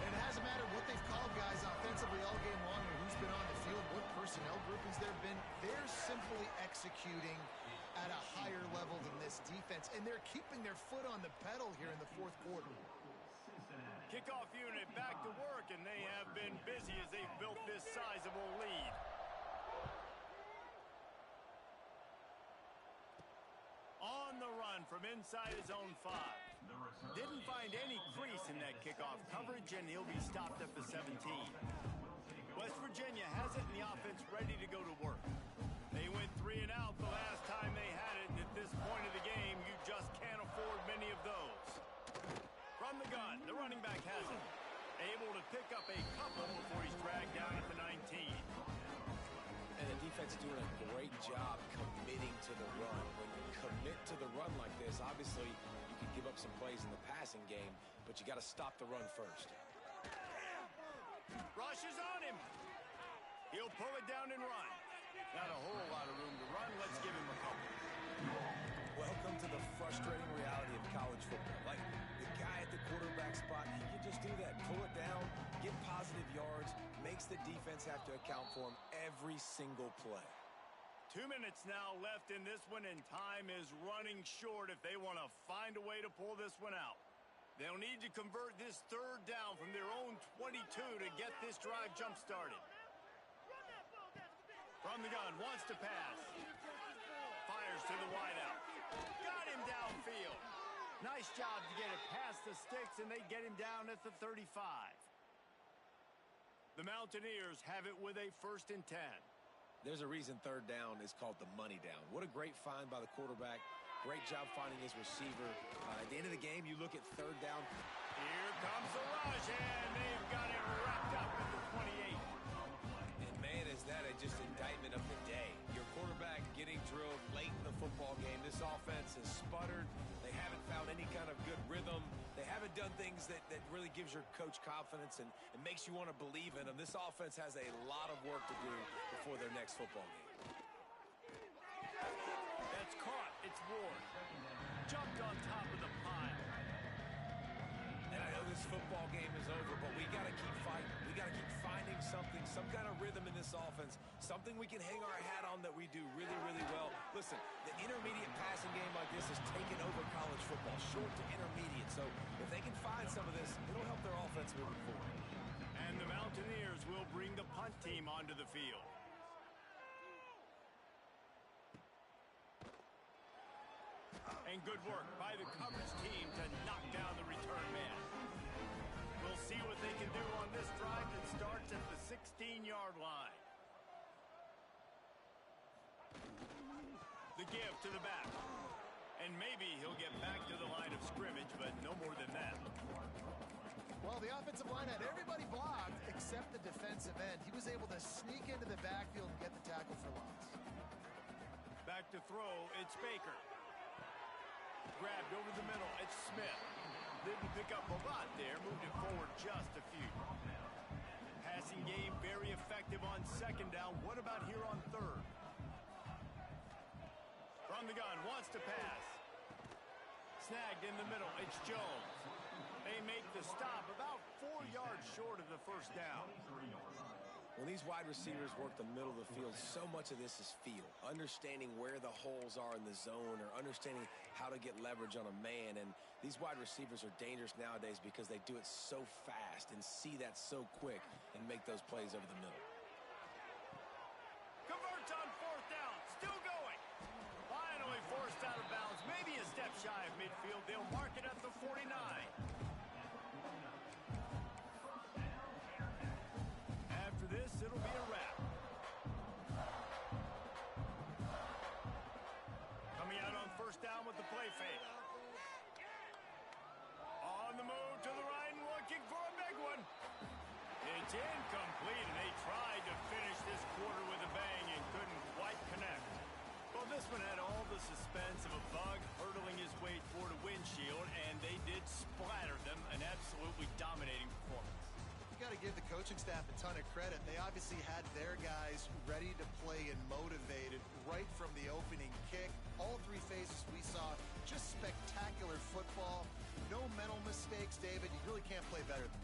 And it hasn't mattered what they've called guys offensively all game long or who's been on the field, what personnel groupings there have been. They're simply executing at a higher level than this defense, and they're keeping their foot on the pedal here in the fourth quarter. Kickoff unit back to work, and they have been busy as they've built this sizable lead. On the run from inside his own 5. Didn't find any crease in that kickoff coverage, and he'll be stopped at the 17. West Virginia has it, and the offense ready to go to work. They went 3 and out the last time they had it, and at this point of the game, you just can't afford many of those. From the gun, the running back has it. Able to pick up a couple before he's dragged down at the 19. And the defense is doing a great job committing to the run. When you commit to the run like this, obviously you can give up some plays in the passing game, but you got to stop the run first. Rush is on him. He'll pull it down and run. Not a whole lot of room to run. Let's give him a couple. Welcome to the frustrating reality of college football. Like, the guy at the quarterback spot, he can just do that. Pull it down, get positive yards, makes the defense have to account for him every single play. 2 minutes now left in this one, and time is running short if they want to find a way to pull this one out. They'll need to convert this third down from their own 22 to get this drive jump-started. From the gun, wants to pass. Fires to the wideout. Got him downfield. Nice job to get it past the sticks, and they get him down at the 35. The Mountaineers have it with a 1st and 10. There's a reason third down is called the money down. What a great find by the quarterback. Great job finding his receiver. At the end of the game, you look at third down. Here comes the rush, and they've got it wrapped up at the 28. And man, is that just indictment of the day. Your quarterback getting drilled late in the football game. This offense has sputtered. They haven't found any kind of good rhythm. They haven't done things that really gives your coach confidence and makes you want to believe in them. This offense has a lot of work to do before their next football game. That's caught. It's Ward. Jumped on top of the pile. And I know this football game is over, but we got to keep fighting. We got to keep finding something, some kind of rhythm in this offense, something we can hang our hat on that we do really, really well. Listen, the intermediate passing game like this has taken over college football, short to intermediate. So if they can find some of this, it'll help their offense moving forward. And the Mountaineers will bring the punt team onto the field. And good work by the coverage team to knock down the return man. We'll see what they can do on this drive that starts at the 16-yard line. The give to the back. And maybe he'll get back to the line of scrimmage, but no more than that. Well, the offensive line had everybody blocked except the defensive end. He was able to sneak into the backfield and get the tackle for loss. Back to throw, it's Baker. Grabbed over the middle, it's Smith. Didn't pick up a lot there, moved it forward just a few. Passing game very effective on 2nd down. What about here on 3rd? From the gun, wants to pass. Snagged in the middle, it's Jones. They make the stop about 4 yards short of the 1st down. When these wide receivers work the middle of the field, so much of this is feel. Understanding where the holes are in the zone or understanding how to get leverage on a man. And these wide receivers are dangerous nowadays because they do it so fast and see that so quick and make those plays over the middle. Converts on 4th down. Still going. Finally forced out of bounds. Maybe a step shy of midfield. They'll mark it at the 49. After this, it'll be a wrap. Coming out on 1st down with the play fake. On the move to the right and looking for a big one. It's incomplete, and they tried to finish this quarter with a bang and couldn't quite connect. Well, this one had all the suspense of a bug hurtling his way toward a windshield, and they did splatter them. An absolutely dominating performance. You got to give the coaching staff a ton of credit. They obviously had their guys ready to play and motivated right from the opening kick. All three phases we saw, just spectacular football. No mental mistakes, David. You really can't play better than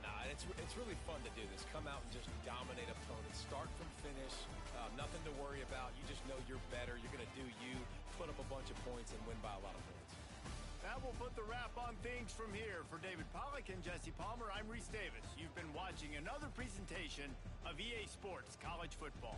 that. Nah, it's really fun to do this. Come out and just dominate opponents. Start from finish. Nothing to worry about. You just know you're better. You're going to do you, put up a bunch of points, and win by a lot of points. That will put the wrap on things from here. For David Pollack and Jesse Palmer, I'm Reese Davis. You've been watching another presentation of EA Sports College Football.